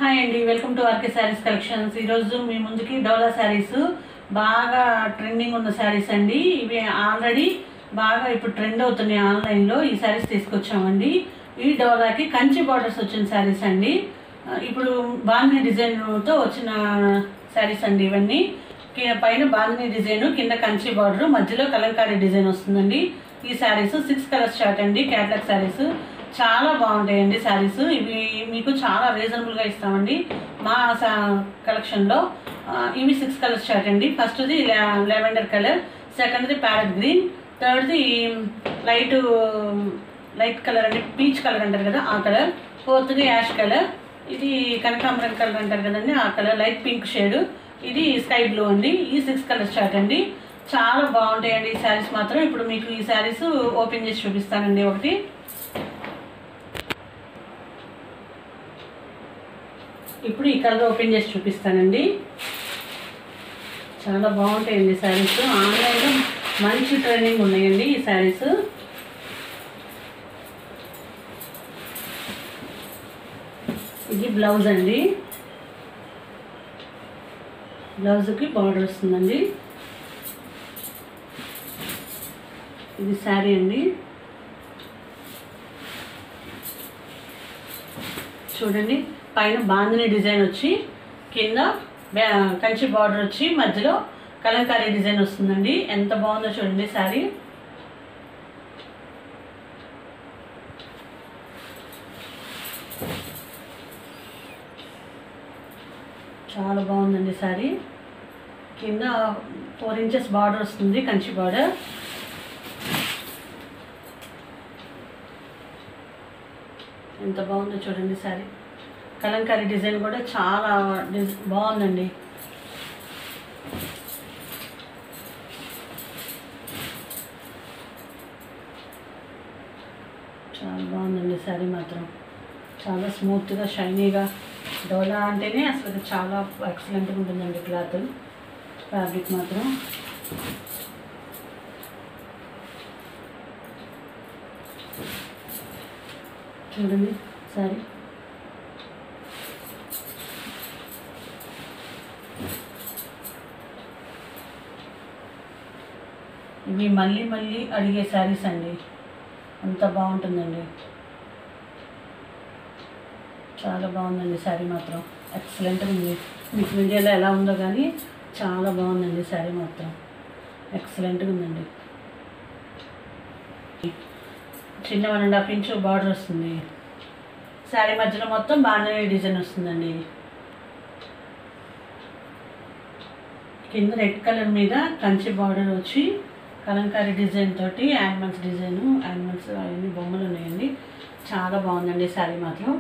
Hi అండి, welcome to RK sarees collections. ఈరోజు మీ ముందుకి డోలా శారీస్, బాగా ట్రెండింగ్ ఉన్న శారీస్ అండి. ఇవి ఆల్రెడీ బాగా ఇప్పుడు ట్రెండ్ అవుతున్నాయి ఆన్లైన్లో. ఈ శారీస్ తీసుకొచ్చామండి. ఈ డోలాకి కంచి బార్డర్స్ వచ్చిన శారీస్ అండి. ఇప్పుడు బాందిని డిజైన్తో వచ్చిన శారీస్ అండి ఇవన్నీ. పైన బాందిని డిజైన్, కింద కంచి బార్డర్, మధ్యలో కలంకారీ డిజైన్ వస్తుందండి. ఈ శారీస్ 6 కలర్స్ చార్ట్ అండి, క్యాటలాగ్ శారీస్. చాలా బాగుంటాయండి శారీస్. ఇవి మీకు చాలా రీజనబుల్గా ఇస్తామండి మా కలెక్షన్లో. ఇవి 6 కలర్స్ చార్ట్ అండి. ఫస్ట్ది లెవెండర్ కలర్, సెకండ్ది ప్యారెట్ గ్రీన్, థర్డ్ది లైట్ కలర్ అండి, పీచ్ కలర్ అంటారు కదా ఆ కలర్, ఫోర్త్ది యాష్ కలర్, ఇది కనకాంబరం కలర్ అంటారు కదండి ఆ కలర్, లైట్ పింక్ షేడ్, ఇది స్కై బ్లూ అండి. ఈ 6 కలర్స్ చార్ట్ అండి. చాలా బాగుంటాయండి ఈ శారీస్ మాత్రం. ఇప్పుడు మీకు ఈ శారీస్ ఓపెన్ చేసి చూపిస్తానండి. ఒకటి ఇప్పుడు ఈ కలర్ ఓపెన్ చేసి చూపిస్తానండి. చాలా బాగుంటాయండి శారీస్. ఆన్లైన్లో మంచి ట్రెండింగ్ ఉన్నాయండి ఈ శారీస్. ఇది బ్లౌజ్ అండి, బ్లౌజ్కి బార్డర్ వస్తుందండి. ఇది శారీ అండి. చూడండి, పైన బాందిని డిజైన్ వచ్చి, కింద కంచి బార్డర్ వచ్చి, మధ్యలో కలంకారీ డిజైన్ వస్తుందండి. ఎంత బాగుందో చూడండి శారీ. చాలా బాగుందండి శారీ. కింద 4 ఇంచెస్ బార్డర్ వస్తుంది, కంచి బార్డర్. ఎంత బాగుందో చూడండి శారీ. కలంకారీ డిజైన్ కూడా చాలా బాగుందండి. చాలా బాగుందండి శారీ మాత్రం. చాలా స్మూత్గా, షైనీగా. డోలా అంటేనే అసలు చాలా ఎక్సలెంట్గా ఉంటుందండి క్లాత్, ఫ్యాబ్రిక్ మాత్రం. చూడండి శారీ. ఇవి మళ్ళీ మళ్ళీ అడిగే శారీస్ అండి. అంత బాగుంటుందండి. చాలా బాగుందండి శారీ మాత్రం. ఎక్సలెంట్గా ఉంది. మీకు వీడియోలో ఎలా ఉందో కానీ చాలా బాగుందండి శారీ మాత్రం. ఎక్సలెంట్గా ఉందండి. చిన్న 1.5 ఇంచ్ బార్డర్ వస్తుంది. శారీ మధ్యలో మొత్తం బాందిని డిజైన్ వస్తుందండి. కింద రెడ్ కలర్ మీద కంచి బార్డర్ వచ్చి, కలంకారీ డిజైన్ తోటి యానిమల్స్ డిజైను, యానిమల్స్ అవన్నీ బొమ్మలు ఉన్నాయండి. చాలా బాగుందండి శారీ మాత్రం.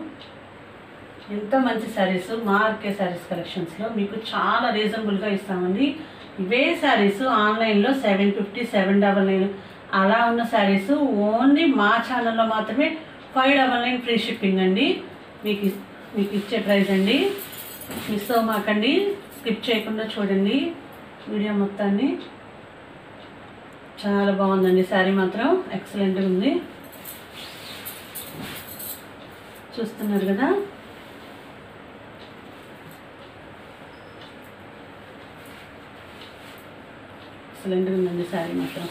ఎంత మంచి శారీస్ మా ఆర్కే శారీస్ కలెక్షన్స్లో మీకు చాలా రీజనబుల్గా ఇస్తామండి. ఇవే శారీస్ ఆన్లైన్లో 750, 799 అలా ఉన్న శారీస్ ఓన్లీ మా ఛానల్లో మాత్రమే 599 ఫ్రీ షిప్పింగ్ అండి. మీకు ఇచ్చే ప్రైస్ అండి. మిస్ అవ్వమాకండి, స్కిప్ చేయకుండా చూడండి వీడియో మొత్తాన్ని. చాలా బాగుందండి శారీ మాత్రం. ఎక్సలెంట్గా ఉంది. చూస్తున్నారు కదా. ఎక్సలెంట్గా ఉందండి శారీ మాత్రం.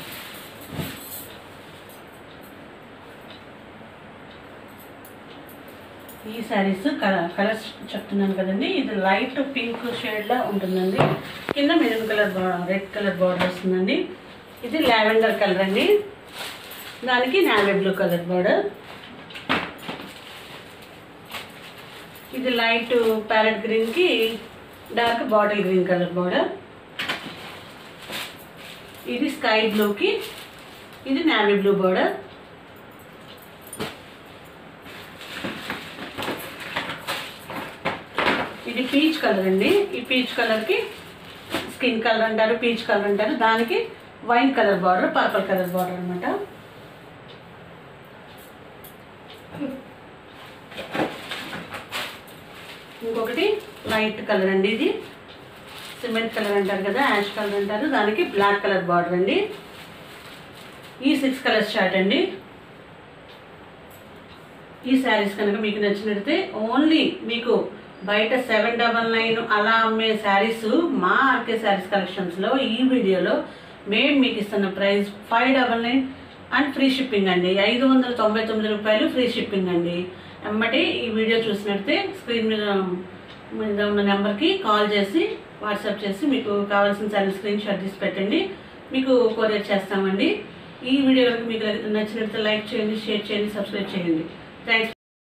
ఈ శారీస్ కలర్స్ చెప్తున్నాను కదండి. ఇది లైట్ పింక్ షేడ్లా ఉంటుందండి. కింద maroon colour red colour border వస్తుందండి. ఇది లావెండర్ కలర్ అండి, దానికి నేవీ బ్లూ కలర్ బార్డర్. ఇది లైట్ ప్యారెట్ గ్రీన్కి dark bottle green colour border. ఇది స్కై బ్లూకి ఇది నేవీ బ్లూ బార్డర్. ఇది పీచ్ కలర్ అండి. ఈ పీచ్ కలర్కి స్కిన్ కలర్ అంటారు, పీచ్ కలర్ అంటారు, దానికి wine colour border, purple colour border అనమాట. ఇంకొకటి లైట్ కలర్ అండి, ఇది సిమెంట్ కలర్ అంటారు కదా, యాష్ కలర్ అంటారు, దానికి బ్లాక్ కలర్ బార్డర్ అండి. ఈ 6 కలర్స్ చార్ట్ అండి. ఈ శారీస్ కనుక మీకు నచ్చినట్లయితే ఓన్లీ మీకు బయట 799 అలా అమ్మే శారీస్ మా ఆర్కే శారీస్ కలెక్షన్స్లో ఈ వీడియోలో మేము మీకు ఇస్తున్న ప్రైస్ 599 అండ్ ఫ్రీ షిప్పింగ్ అండి. 599 రూపాయలు ఫ్రీ షిప్పింగ్ అండి. ఎమ్మటి ఈ వీడియో చూసినట్టే స్క్రీన్ మీద ఉన్న నెంబర్కి కాల్ చేసి వాట్సాప్ చేసి మీకు కావాల్సిన శారీ స్క్రీన్ షాట్ తీసి పెట్టండి, మీకు కొరియర్ చేస్తామండి. ఈ వీడియో కనుక మీకు నచ్చినట్లయితే లైక్ చేయండి, షేర్ చేయండి, సబ్స్క్రైబ్ చేయండి. థ్యాంక్స్.